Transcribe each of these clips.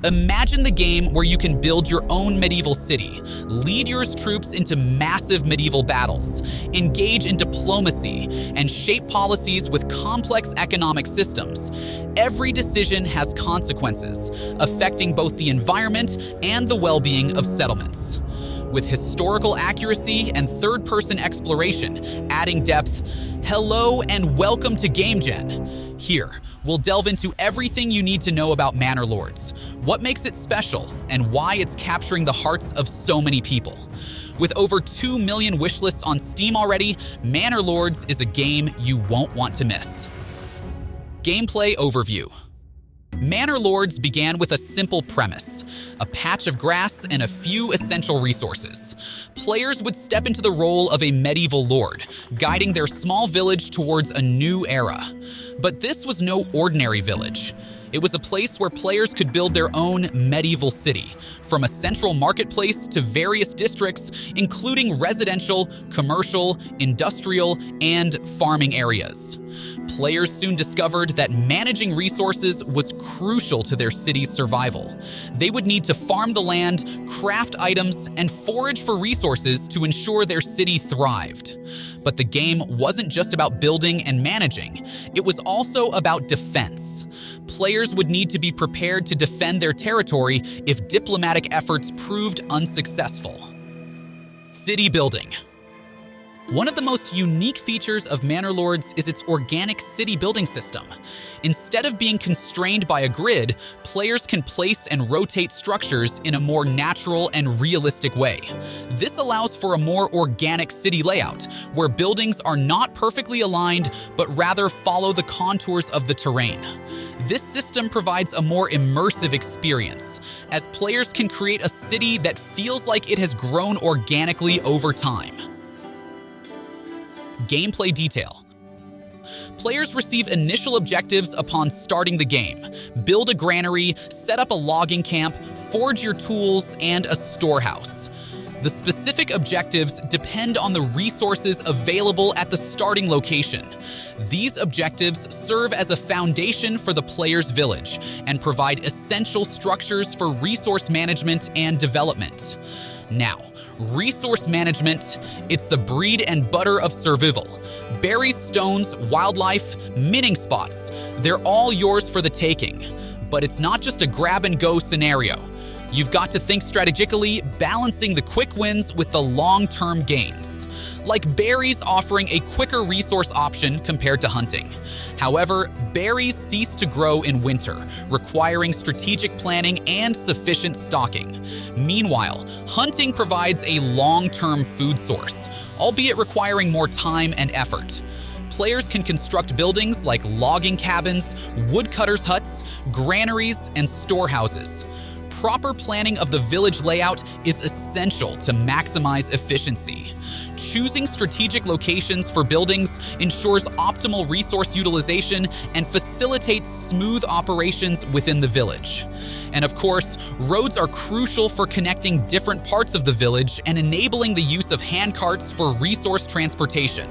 Imagine the game where you can build your own medieval city, lead your troops into massive medieval battles, engage in diplomacy, and shape policies with complex economic systems. Every decision has consequences, affecting both the environment and the well-being of settlements. With historical accuracy and third-person exploration adding depth, hello and welcome to GameGen. Here, we'll delve into everything you need to know about Manor Lords, what makes it special, and why it's capturing the hearts of so many people. With over 2 million wishlists on Steam already, Manor Lords is a game you won't want to miss. Gameplay overview. Manor Lords began with a simple premise: a patch of grass and a few essential resources. Players would step into the role of a medieval lord, guiding their small village towards a new era. But this was no ordinary village. It was a place where players could build their own medieval city, from a central marketplace to various districts, including residential, commercial, industrial, and farming areas. Players soon discovered that managing resources was crucial to their city's survival. They would need to farm the land, craft items, and forage for resources to ensure their city thrived. But the game wasn't just about building and managing, it was also about defense. Players would need to be prepared to defend their territory if diplomatic efforts proved unsuccessful. City building. One of the most unique features of Manor Lords is its organic city building system. Instead of being constrained by a grid, players can place and rotate structures in a more natural and realistic way. This allows for a more organic city layout, where buildings are not perfectly aligned, but rather follow the contours of the terrain. This system provides a more immersive experience, as players can create a city that feels like it has grown organically over time. Gameplay detail. Players receive initial objectives upon starting the game: build a granary, set up a logging camp, forge your tools, and a storehouse. The specific objectives depend on the resources available at the starting location. These objectives serve as a foundation for the player's village and provide essential structures for resource management and development. Now, resource management, it's the bread and butter of survival. Berries, stones, wildlife, mining spots, they're all yours for the taking. But it's not just a grab-and-go scenario. You've got to think strategically, balancing the quick wins with the long-term gains. Like berries offering a quicker resource option compared to hunting. However, berries cease to grow in winter, requiring strategic planning and sufficient stocking. Meanwhile, hunting provides a long-term food source, albeit requiring more time and effort. Players can construct buildings like logging cabins, woodcutters' huts, granaries, and storehouses. Proper planning of the village layout is essential to maximize efficiency. Choosing strategic locations for buildings ensures optimal resource utilization and facilitates smooth operations within the village. And of course, roads are crucial for connecting different parts of the village and enabling the use of handcarts for resource transportation.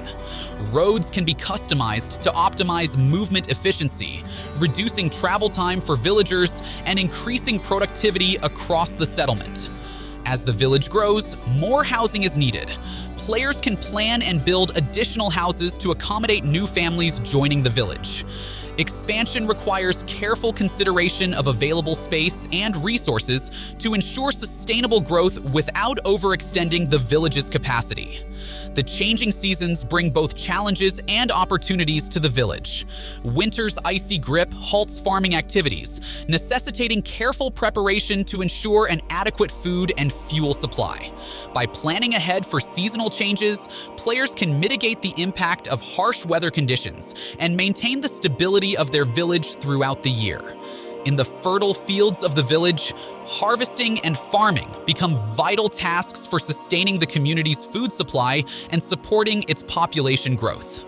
Roads can be customized to optimize movement efficiency, reducing travel time for villagers and increasing productivity across the settlement. As the village grows, more housing is needed. Players can plan and build additional houses to accommodate new families joining the village. Expansion requires careful consideration of available space and resources to ensure sustainable growth without overextending the village's capacity. The changing seasons bring both challenges and opportunities to the village. Winter's icy grip halts farming activities, necessitating careful preparation to ensure an adequate food and fuel supply. By planning ahead for seasonal changes, players can mitigate the impact of harsh weather conditions and maintain the stability of their village throughout the year. In the fertile fields of the village, harvesting and farming become vital tasks for sustaining the community's food supply and supporting its population growth.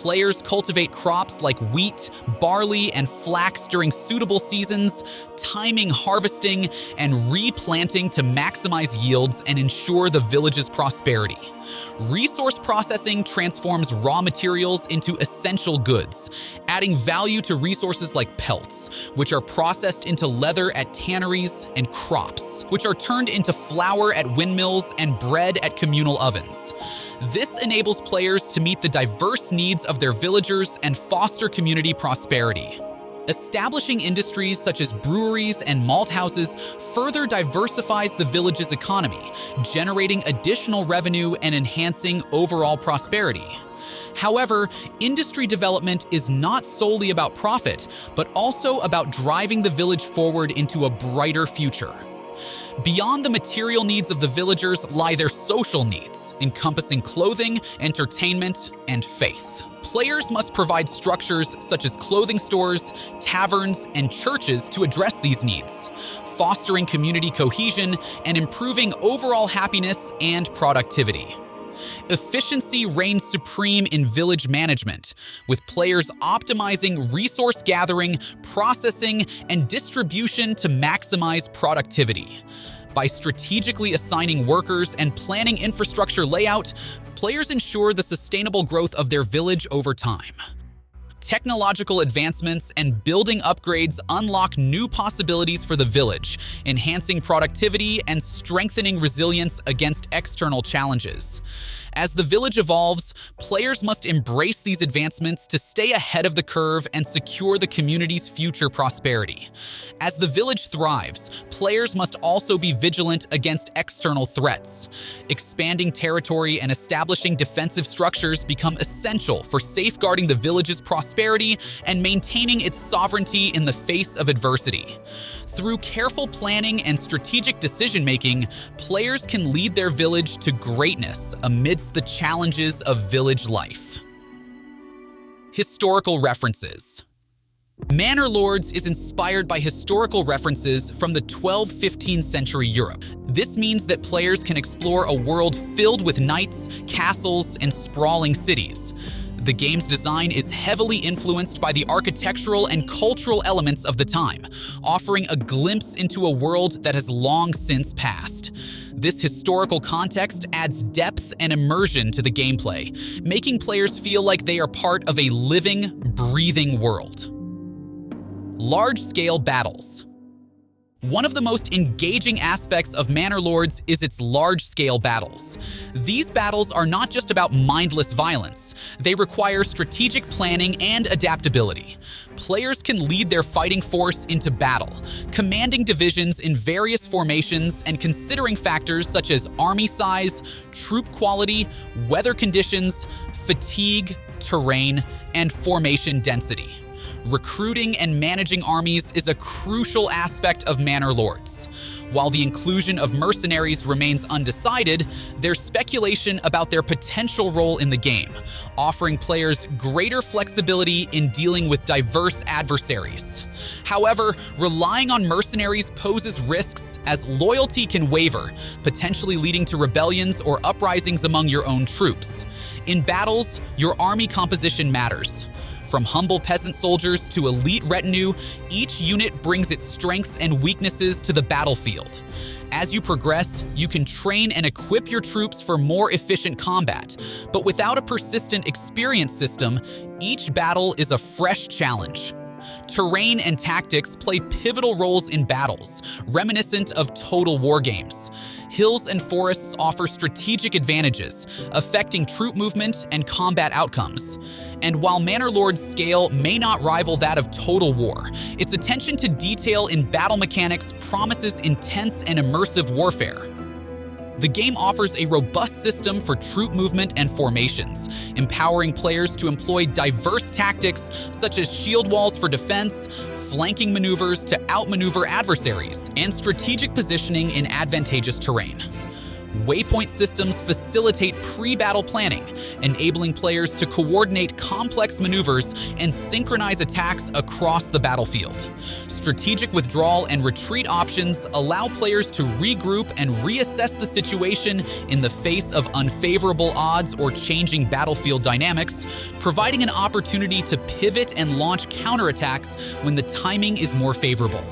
Players cultivate crops like wheat, barley, and flax during suitable seasons, timing harvesting and replanting to maximize yields and ensure the village's prosperity. Resource processing transforms raw materials into essential goods, adding value to resources like pelts, which are processed into leather at tanneries, and crops, which are turned into flour at windmills and bread at communal ovens. This enables players to meet the diverse needs of their villagers and foster community prosperity. Establishing industries such as breweries and malt houses further diversifies the village's economy, generating additional revenue and enhancing overall prosperity. However, industry development is not solely about profit, but also about driving the village forward into a brighter future. Beyond the material needs of the villagers lie their social needs, encompassing clothing, entertainment, and faith. Players must provide structures such as clothing stores, taverns, and churches to address these needs, fostering community cohesion and improving overall happiness and productivity. Efficiency reigns supreme in village management, with players optimizing resource gathering, processing, and distribution to maximize productivity. By strategically assigning workers and planning infrastructure layout, players ensure the sustainable growth of their village over time. Technological advancements and building upgrades unlock new possibilities for the village, enhancing productivity and strengthening resilience against external challenges. As the village evolves, players must embrace these advancements to stay ahead of the curve and secure the community's future prosperity. As the village thrives, players must also be vigilant against external threats. Expanding territory and establishing defensive structures become essential for safeguarding the village's prosperity and maintaining its sovereignty in the face of adversity. Through careful planning and strategic decision-making, players can lead their village to greatness amidst the challenges of village life. Historical references. Manor Lords is inspired by historical references from the 12th–15th century Europe. This means that players can explore a world filled with knights, castles, and sprawling cities. The game's design is heavily influenced by the architectural and cultural elements of the time, offering a glimpse into a world that has long since passed. This historical context adds depth and immersion to the gameplay, making players feel like they are part of a living, breathing world. Large-scale battles. One of the most engaging aspects of Manor Lords is its large-scale battles. These battles are not just about mindless violence. They require strategic planning and adaptability. Players can lead their fighting force into battle, commanding divisions in various formations and considering factors such as army size, troop quality, weather conditions, fatigue, terrain, and formation density. Recruiting and managing armies is a crucial aspect of Manor Lords. While the inclusion of mercenaries remains undecided, there's speculation about their potential role in the game, offering players greater flexibility in dealing with diverse adversaries. However, relying on mercenaries poses risks as loyalty can waver, potentially leading to rebellions or uprisings among your own troops. In battles, your army composition matters. From humble peasant soldiers to elite retinue, each unit brings its strengths and weaknesses to the battlefield. As you progress, you can train and equip your troops for more efficient combat, but without a persistent experience system, each battle is a fresh challenge. Terrain and tactics play pivotal roles in battles, reminiscent of Total War games. Hills and forests offer strategic advantages, affecting troop movement and combat outcomes. And while Manor Lord's scale may not rival that of Total War, its attention to detail in battle mechanics promises intense and immersive warfare. The game offers a robust system for troop movement and formations, empowering players to employ diverse tactics such as shield walls for defense, flanking maneuvers to outmaneuver adversaries, and strategic positioning in advantageous terrain. Waypoint systems facilitate pre-battle planning, enabling players to coordinate complex maneuvers and synchronize attacks across the battlefield. Strategic withdrawal and retreat options allow players to regroup and reassess the situation in the face of unfavorable odds or changing battlefield dynamics, providing an opportunity to pivot and launch counterattacks when the timing is more favorable.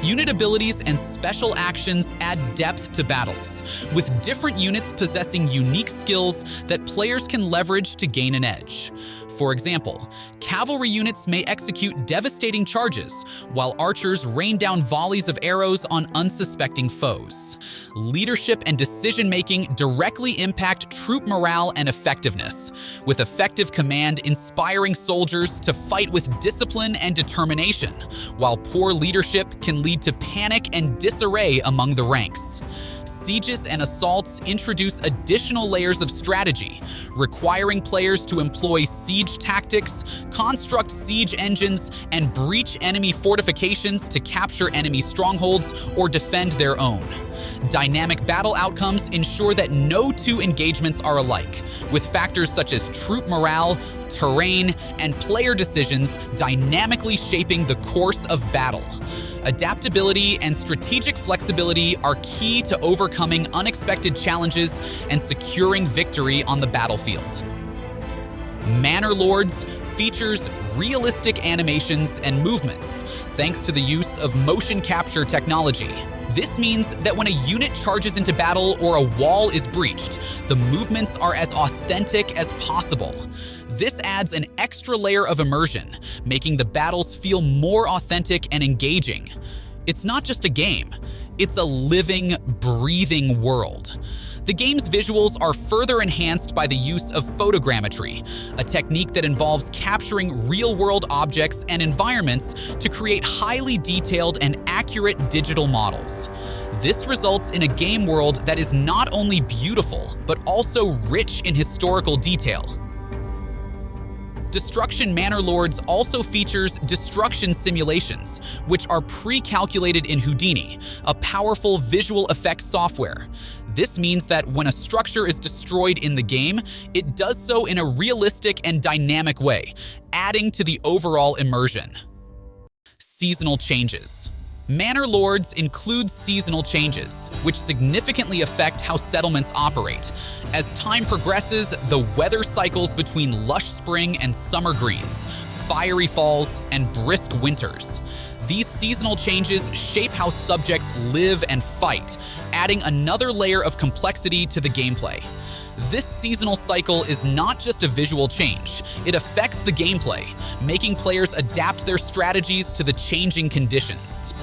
Unit abilities and special actions add depth to battles, with different units possessing unique skills that players can leverage to gain an edge. For example, cavalry units may execute devastating charges, while archers rain down volleys of arrows on unsuspecting foes. Leadership and decision-making directly impact troop morale and effectiveness, with effective command inspiring soldiers to fight with discipline and determination, while poor leadership can lead to panic and disarray among the ranks. Sieges and assaults introduce additional layers of strategy, requiring players to employ siege tactics, construct siege engines, and breach enemy fortifications to capture enemy strongholds or defend their own. Dynamic battle outcomes ensure that no two engagements are alike, with factors such as troop morale, terrain, and player decisions dynamically shaping the course of battle. Adaptability and strategic flexibility are key to overcoming unexpected challenges and securing victory on the battlefield. Manor Lords features realistic animations and movements, thanks to the use of motion capture technology. This means that when a unit charges into battle or a wall is breached, the movements are as authentic as possible. This adds an extra layer of immersion, making the battles feel more authentic and engaging. It's not just a game, it's a living, breathing world. The game's visuals are further enhanced by the use of photogrammetry, a technique that involves capturing real-world objects and environments to create highly detailed and accurate digital models. This results in a game world that is not only beautiful, but also rich in historical detail. Destruction Manor Lords also features destruction simulations, which are pre-calculated in Houdini, a powerful visual effects software. This means that when a structure is destroyed in the game, it does so in a realistic and dynamic way, adding to the overall immersion. Seasonal changes. Manor Lords includes seasonal changes, which significantly affect how settlements operate. As time progresses, the weather cycles between lush spring and summer greens, fiery falls, and brisk winters. These seasonal changes shape how subjects live and fight, adding another layer of complexity to the gameplay. This seasonal cycle is not just a visual change, it affects the gameplay, making players adapt their strategies to the changing conditions.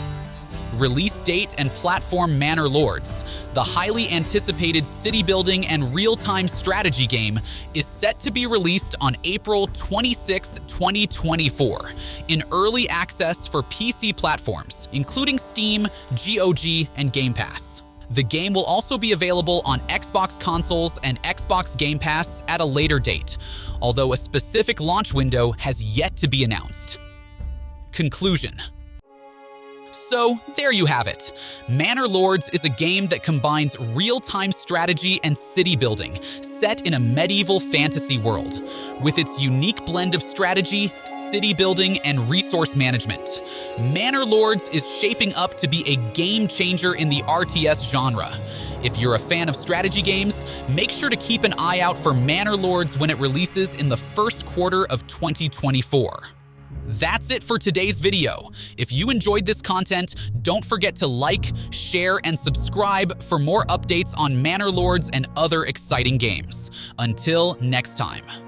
Release date and platform Manor Lords, the highly anticipated city-building and real-time strategy game, is set to be released on April 26, 2024, in early access for PC platforms, including Steam, GOG, and Game Pass. The game will also be available on Xbox consoles and Xbox Game Pass at a later date, although a specific launch window has yet to be announced. Conclusion. So, there you have it. Manor Lords is a game that combines real-time strategy and city building, set in a medieval fantasy world. With its unique blend of strategy, city building, and resource management, Manor Lords is shaping up to be a game changer in the RTS genre. If you're a fan of strategy games, make sure to keep an eye out for Manor Lords when it releases in the first quarter of 2024. That's it for today's video. If you enjoyed this content, don't forget to like, share, and subscribe for more updates on Manor Lords and other exciting games. Until next time.